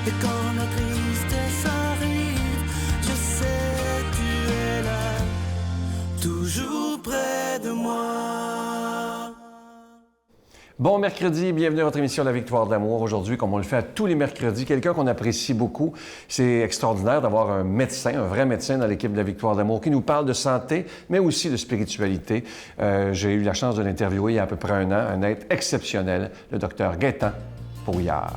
Et quand la tristesse arrive, je sais tu es là, toujours près de moi. Bon mercredi, bienvenue à votre émission La Victoire de l'amour. Aujourd'hui, comme on le fait à tous les mercredis, quelqu'un qu'on apprécie beaucoup. C'est extraordinaire d'avoir un médecin, un vrai médecin dans l'équipe de La Victoire de l'amour qui nous parle de santé, mais aussi de spiritualité. J'ai eu la chance de l'interviewer il y a à peu près un an, un être exceptionnel, le docteur Gaétan Pouriard.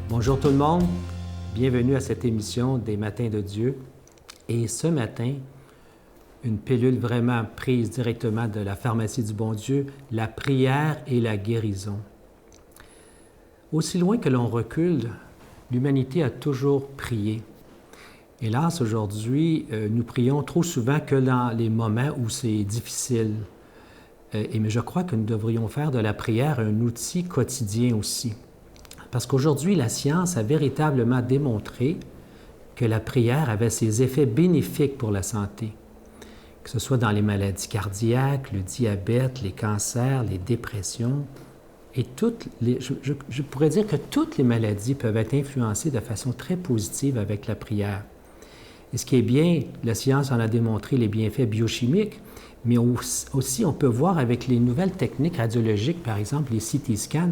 Bonjour tout le monde, bienvenue à cette émission des Matins de Dieu. Et ce matin, une pilule vraiment prise directement de la pharmacie du bon Dieu, la prière et la guérison. Aussi loin que l'on recule, l'humanité a toujours prié. Hélas, aujourd'hui, nous prions trop souvent que dans les moments où c'est difficile. Mais je crois que nous devrions faire de la prière un outil quotidien aussi. Parce qu'aujourd'hui, la science a véritablement démontré que la prière avait ses effets bénéfiques pour la santé, que ce soit dans les maladies cardiaques, le diabète, les cancers, les dépressions. Et je pourrais dire que toutes les maladies peuvent être influencées de façon très positive avec la prière. Et ce qui est bien, la science en a démontré les bienfaits biochimiques, mais aussi on peut voir avec les nouvelles techniques radiologiques, par exemple les CT scans,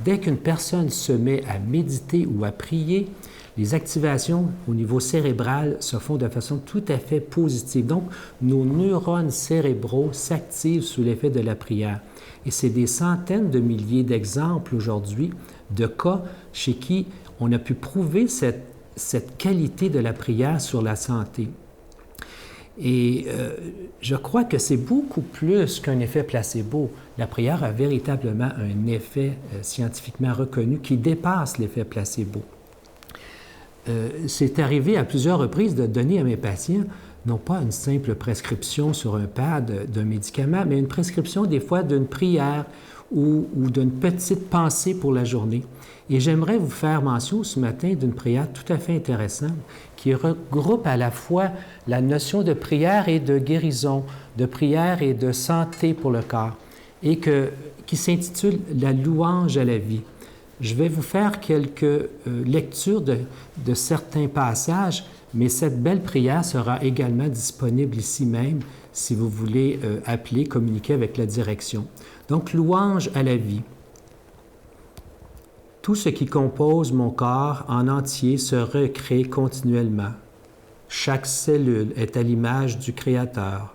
dès qu'une personne se met à méditer ou à prier, les activations au niveau cérébral se font de façon tout à fait positive. Donc, nos neurones cérébraux s'activent sous l'effet de la prière. Et c'est des centaines de milliers d'exemples aujourd'hui de cas chez qui on a pu prouver cette qualité de la prière sur la santé. Et je crois que c'est beaucoup plus qu'un effet placebo. La prière a véritablement un effet scientifiquement reconnu qui dépasse l'effet placebo. C'est arrivé à plusieurs reprises de donner à mes patients, non pas une simple prescription sur un pad d'un médicament, mais une prescription des fois d'une prière ou d'une petite pensée pour la journée. Et j'aimerais vous faire mention ce matin d'une prière tout à fait intéressante qui regroupe à la fois la notion de prière et de guérison, de prière et de santé pour le corps, et qui s'intitule « La louange à la vie ». Je vais vous faire quelques lectures de certains passages, mais cette belle prière sera également disponible ici même si vous voulez appeler, communiquer avec la direction. Donc, louange à la vie. Tout ce qui compose mon corps en entier se recrée continuellement. Chaque cellule est à l'image du Créateur.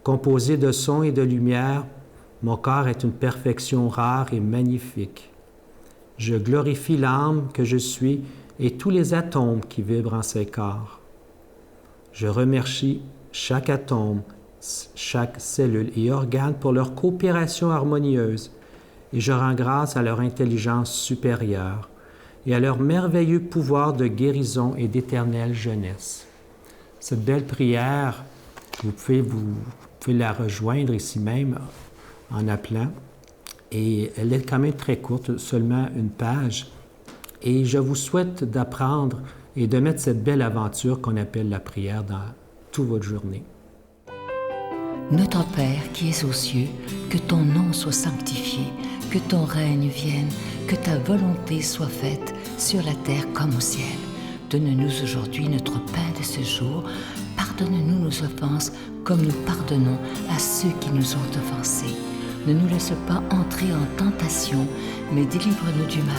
Composé de son et de lumière, mon corps est une perfection rare et magnifique. Je glorifie l'âme que je suis et tous les atomes qui vibrent en ces corps. Je remercie chaque atome, chaque cellule et organe pour leur coopération harmonieuse et je rends grâce à leur intelligence supérieure et à leur merveilleux pouvoir de guérison et d'éternelle jeunesse. Cette belle prière, vous pouvez la rejoindre ici même en appelant. Et elle est quand même très courte, seulement une page. Et je vous souhaite d'apprendre et de mettre cette belle aventure qu'on appelle la prière dans toute votre journée. Notre Père qui es aux cieux, que ton nom soit sanctifié, que ton règne vienne, que ta volonté soit faite sur la terre comme au ciel. Donne-nous aujourd'hui notre pain de ce jour. Pardonne-nous nos offenses comme nous pardonnons à ceux qui nous ont offensés. Ne nous laisse pas entrer en tentation, mais délivre-nous du mal,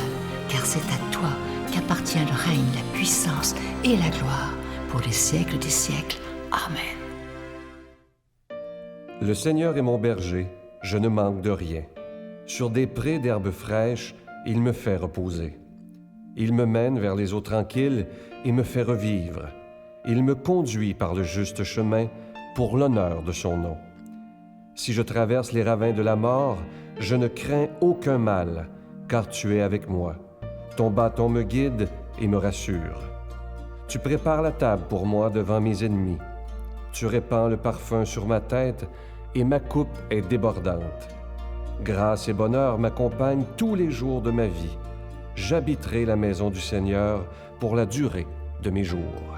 car c'est à toi qu'appartient le règne, la puissance et la gloire, pour les siècles des siècles. Amen. Le Seigneur est mon berger, je ne manque de rien. Sur des prés d'herbes fraîches, il me fait reposer. Il me mène vers les eaux tranquilles et me fait revivre. Il me conduit par le juste chemin pour l'honneur de son nom. Si je traverse les ravins de la mort, je ne crains aucun mal, car tu es avec moi. Ton bâton me guide et me rassure. Tu prépares la table pour moi devant mes ennemis. Tu répands le parfum sur ma tête et ma coupe est débordante. Grâce et bonheur m'accompagnent tous les jours de ma vie. J'habiterai la maison du Seigneur pour la durée de mes jours.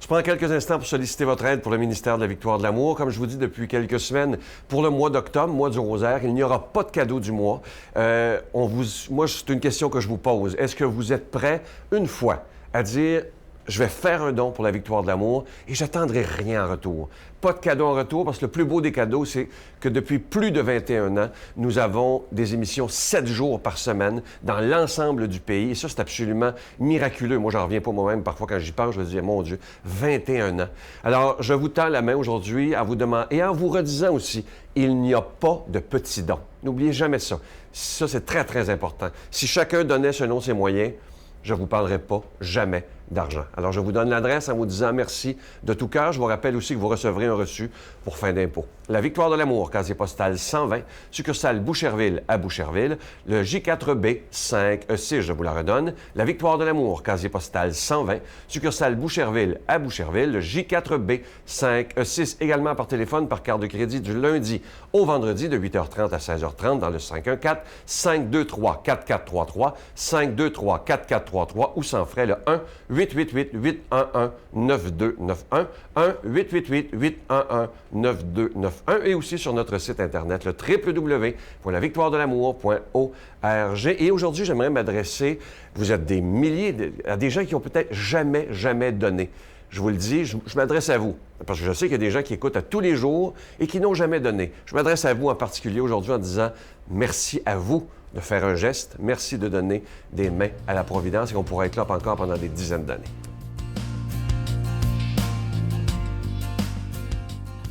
Je prends quelques instants pour solliciter votre aide pour le ministère de la Victoire de l'Amour. Comme je vous dis depuis quelques semaines, pour le mois d'octobre, mois du rosaire, il n'y aura pas de cadeau du mois. Moi, c'est une question que je vous pose. Est-ce que vous êtes prêts, une fois, à dire « Je vais faire un don pour la Victoire de l'Amour et j'attendrai rien en retour ». Pas de cadeau en retour, parce que le plus beau des cadeaux, c'est que depuis plus de 21 ans, nous avons des émissions 7 jours par semaine dans l'ensemble du pays. Et ça, c'est absolument miraculeux. Moi, j'en reviens pas moi-même. Parfois, quand j'y pense, je me dis, mon Dieu, 21 ans. Alors, je vous tends la main aujourd'hui à vous demander, et en vous redisant aussi, il n'y a pas de petits dons. N'oubliez jamais ça. Ça, c'est très, très important. Si chacun donnait selon ses moyens, je ne vous parlerai pas jamais d'argent. Alors, je vous donne l'adresse en vous disant merci de tout cœur. Je vous rappelle aussi que vous recevrez un reçu pour fin d'impôt. La Victoire de l'Amour, casier postal 120, succursale Boucherville à Boucherville. Le J4B 5E6, je vous la redonne. La Victoire de l'Amour, casier postal 120, succursale Boucherville à Boucherville. Le J4B 5E6, également par téléphone, par carte de crédit du lundi au vendredi de 8h30 à 16h30 dans le 514-523-4433, 523-4433 ou sans frais le 1-888-811-9291, 1-888-811-9291 et aussi sur notre site Internet, le www.lavictoiredelamour.org. Et aujourd'hui, j'aimerais m'adresser, vous êtes des milliers, à des gens qui ont peut-être jamais donné. Je vous le dis, je m'adresse à vous, parce que je sais qu'il y a des gens qui écoutent à tous les jours et qui n'ont jamais donné. Je m'adresse à vous en particulier aujourd'hui en disant merci à vous de faire un geste, merci de donner des mains à la Providence et qu'on pourra être là encore pendant des dizaines d'années.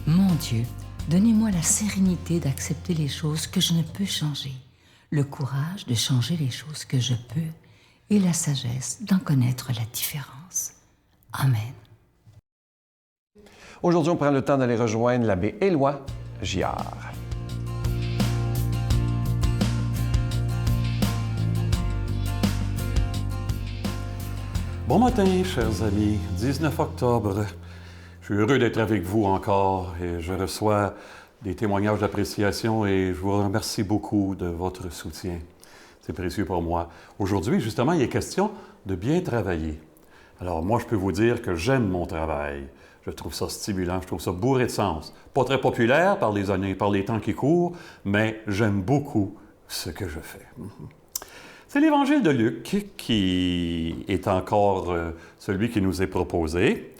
Mon Dieu, donnez-moi la sérénité d'accepter les choses que je ne peux changer, le courage de changer les choses que je peux et la sagesse d'en connaître la différence. Amen. Aujourd'hui, on prend le temps d'aller rejoindre l'abbé Éloi Giard. Bon matin, chers amis. 19 octobre. Je suis heureux d'être avec vous encore et je reçois des témoignages d'appréciation et je vous remercie beaucoup de votre soutien. C'est précieux pour moi. Aujourd'hui, justement, il est question de bien travailler. Alors, moi, je peux vous dire que j'aime mon travail. Je trouve ça stimulant, je trouve ça bourré de sens. Pas très populaire par les années, par les temps qui courent, mais j'aime beaucoup ce que je fais. C'est l'Évangile de Luc qui est encore celui qui nous est proposé.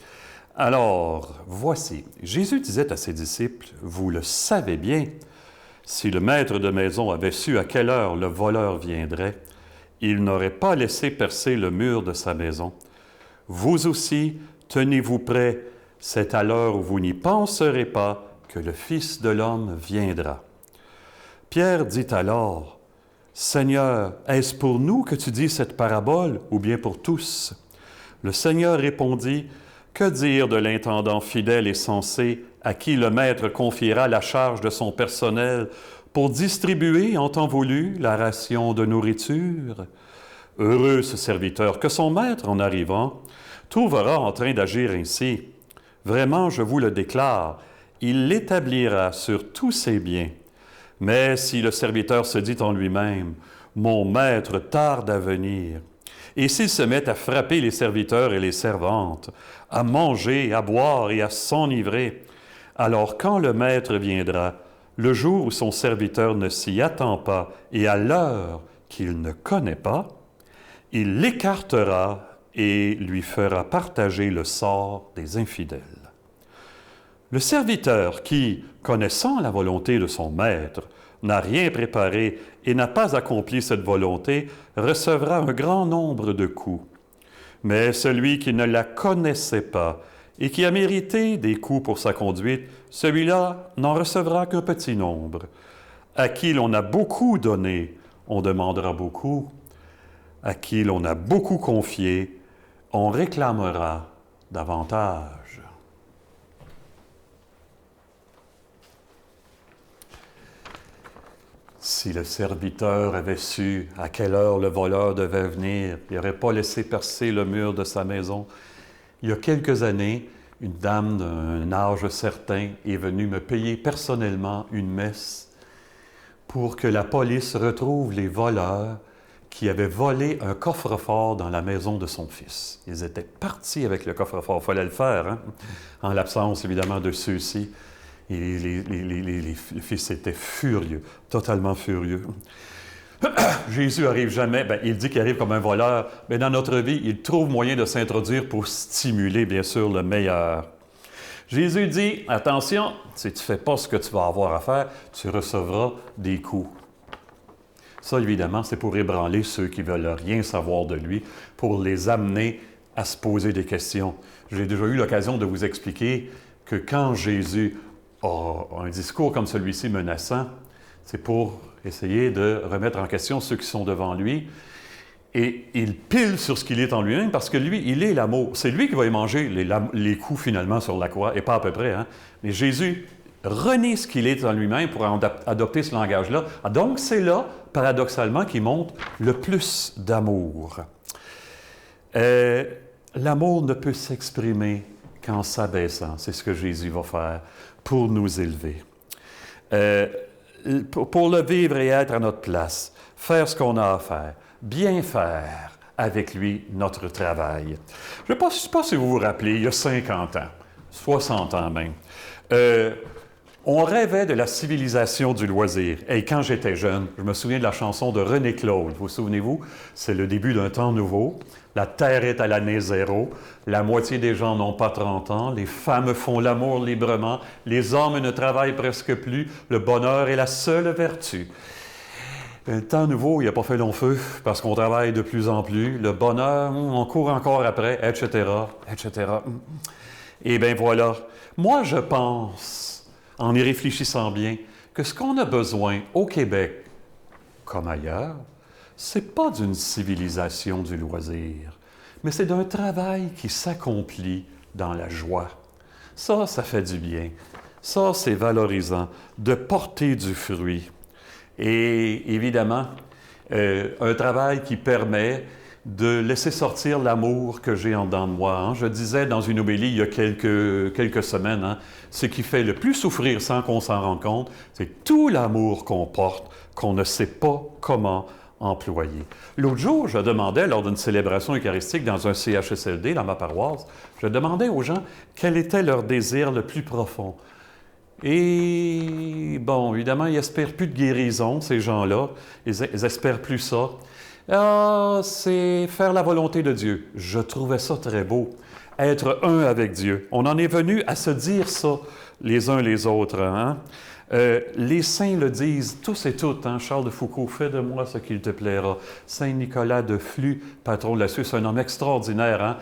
Alors, voici, Jésus disait à ses disciples, « Vous le savez bien, si le maître de maison avait su à quelle heure le voleur viendrait, il n'aurait pas laissé percer le mur de sa maison. Vous aussi, tenez-vous prêts, c'est à l'heure où vous n'y penserez pas que le Fils de l'homme viendra. » Pierre dit alors, « Seigneur, est-ce pour nous que tu dis cette parabole ou bien pour tous? » Le Seigneur répondit, « Que dire de l'intendant fidèle et sensé à qui le maître confiera la charge de son personnel pour distribuer en temps voulu la ration de nourriture? Heureux ce serviteur que son maître, en arrivant, trouvera en train d'agir ainsi. Vraiment, je vous le déclare, il l'établira sur tous ses biens. Mais si le serviteur se dit en lui-même, « Mon maître tarde à venir », et s'il se met à frapper les serviteurs et les servantes, à manger, à boire et à s'enivrer, alors quand le maître viendra, le jour où son serviteur ne s'y attend pas et à l'heure qu'il ne connaît pas, il l'écartera et lui fera partager le sort des infidèles. Le serviteur qui, connaissant la volonté de son maître, n'a rien préparé et n'a pas accompli cette volonté, recevra un grand nombre de coups. Mais celui qui ne la connaissait pas et qui a mérité des coups pour sa conduite, celui-là n'en recevra qu'un petit nombre. À qui l'on a beaucoup donné, on demandera beaucoup. À qui l'on a beaucoup confié, on réclamera davantage. Si le serviteur avait su à quelle heure le voleur devait venir, il n'aurait pas laissé percer le mur de sa maison. Il y a quelques années, une dame d'un âge certain est venue me payer personnellement une messe pour que la police retrouve les voleurs qui avait volé un coffre-fort dans la maison de son fils. Ils étaient partis avec le coffre-fort. Il fallait le faire, hein? En l'absence, évidemment, de ceux-ci. Et les fils étaient furieux, totalement furieux. Jésus arrive jamais, il dit qu'il arrive comme un voleur, mais dans notre vie, il trouve moyen de s'introduire pour stimuler, bien sûr, le meilleur. Jésus dit, attention, si tu ne fais pas ce que tu vas avoir à faire, tu recevras des coups. Ça, évidemment, c'est pour ébranler ceux qui ne veulent rien savoir de lui, pour les amener à se poser des questions. J'ai déjà eu l'occasion de vous expliquer que quand Jésus a un discours comme celui-ci menaçant, c'est pour essayer de remettre en question ceux qui sont devant lui. Et il pile sur ce qu'il est en lui-même parce que lui, il est l'amour. C'est lui qui va y manger les coups finalement sur la croix, et pas à peu près. Hein? Mais Jésus renie ce qu'il est en lui-même pour adopter ce langage-là. Donc c'est là, paradoxalement, qu'il montre le plus d'amour. L'amour ne peut s'exprimer qu'en s'abaissant. C'est ce que Jésus va faire pour nous élever. Pour le vivre et être à notre place, faire ce qu'on a à faire, bien faire avec lui notre travail. Je ne sais pas si vous vous rappelez, il y a 50 ans, 60 ans même, on rêvait de la civilisation du loisir. Et quand j'étais jeune, je me souviens de la chanson de René Claude. Vous souvenez-vous? C'est le début d'un temps nouveau. La terre est à l'année zéro. La moitié des gens n'ont pas 30 ans. Les femmes font l'amour librement. Les hommes ne travaillent presque plus. Le bonheur est la seule vertu. Le temps nouveau, il n'a pas fait long feu parce qu'on travaille de plus en plus. Le bonheur, on court encore après, etc., etc. Et bien voilà. Moi, je pense, en y réfléchissant bien, que ce qu'on a besoin au Québec, comme ailleurs, c'est pas d'une civilisation du loisir, mais c'est d'un travail qui s'accomplit dans la joie. Ça fait du bien. Ça, c'est valorisant, de porter du fruit. Et évidemment, un travail qui permet de laisser sortir l'amour que j'ai en dedans de moi. Hein. Je disais dans une homélie il y a quelques semaines, hein, ce qui fait le plus souffrir sans qu'on s'en rende compte, c'est tout l'amour qu'on porte, qu'on ne sait pas comment employer. L'autre jour, je demandais, lors d'une célébration eucharistique dans un CHSLD, dans ma paroisse, je demandais aux gens quel était leur désir le plus profond. Et bon, évidemment, ils n'espèrent plus de guérison, ces gens-là. Ils espèrent plus ça. Ah, c'est faire la volonté de Dieu. Je trouvais ça très beau. Être un avec Dieu. On en est venu à se dire ça, les uns les autres. Hein? Les saints le disent tous et toutes. Hein? Charles de Foucault, fais de moi ce qu'il te plaira. Saint Nicolas de Flux, patron de la Suisse, un homme extraordinaire. Hein?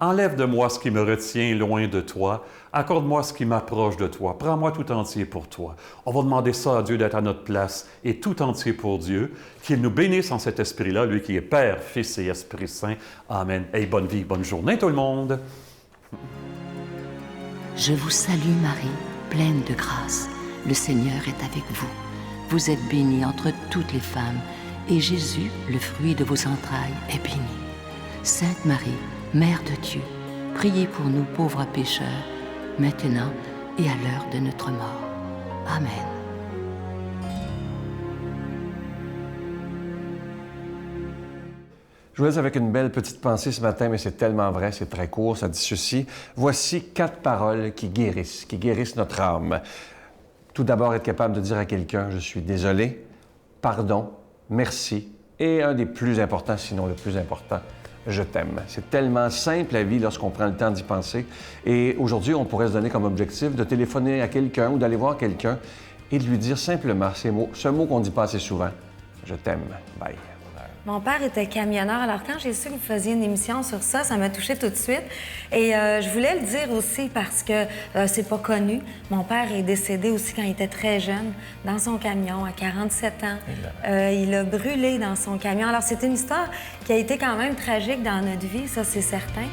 Enlève de moi ce qui me retient loin de toi. Accorde-moi ce qui m'approche de toi. Prends-moi tout entier pour toi. On va demander ça à Dieu d'être à notre place et tout entier pour Dieu. Qu'il nous bénisse en cet esprit-là, lui qui est Père, Fils et Esprit Saint. Amen. Et bonne vie, bonne journée tout le monde. Je vous salue Marie, pleine de grâce. Le Seigneur est avec vous. Vous êtes bénie entre toutes les femmes, et Jésus, le fruit de vos entrailles, est béni. Sainte Marie, Mère de Dieu, priez pour nous pauvres pécheurs, maintenant et à l'heure de notre mort. Amen. Je vous laisse avec une belle petite pensée ce matin, mais c'est tellement vrai, c'est très court, ça dit ceci. Voici 4 paroles qui guérissent notre âme. Tout d'abord, être capable de dire à quelqu'un « je suis désolé »,« pardon »,« merci » et un des plus importants, sinon le plus important, « je t'aime ». C'est tellement simple la vie lorsqu'on prend le temps d'y penser. Et aujourd'hui, on pourrait se donner comme objectif de téléphoner à quelqu'un ou d'aller voir quelqu'un et de lui dire simplement ces mots, ce mot qu'on dit pas assez souvent, « je t'aime ». Bye. Mon père était camionneur. Alors, quand j'ai su que vous faisiez une émission sur ça, ça m'a touchée tout de suite. Et je voulais le dire aussi parce que c'est pas connu. Mon père est décédé aussi quand il était très jeune, dans son camion, à 47 ans. Il a brûlé dans son camion. Alors, c'est une histoire qui a été quand même tragique dans notre vie, ça, c'est certain.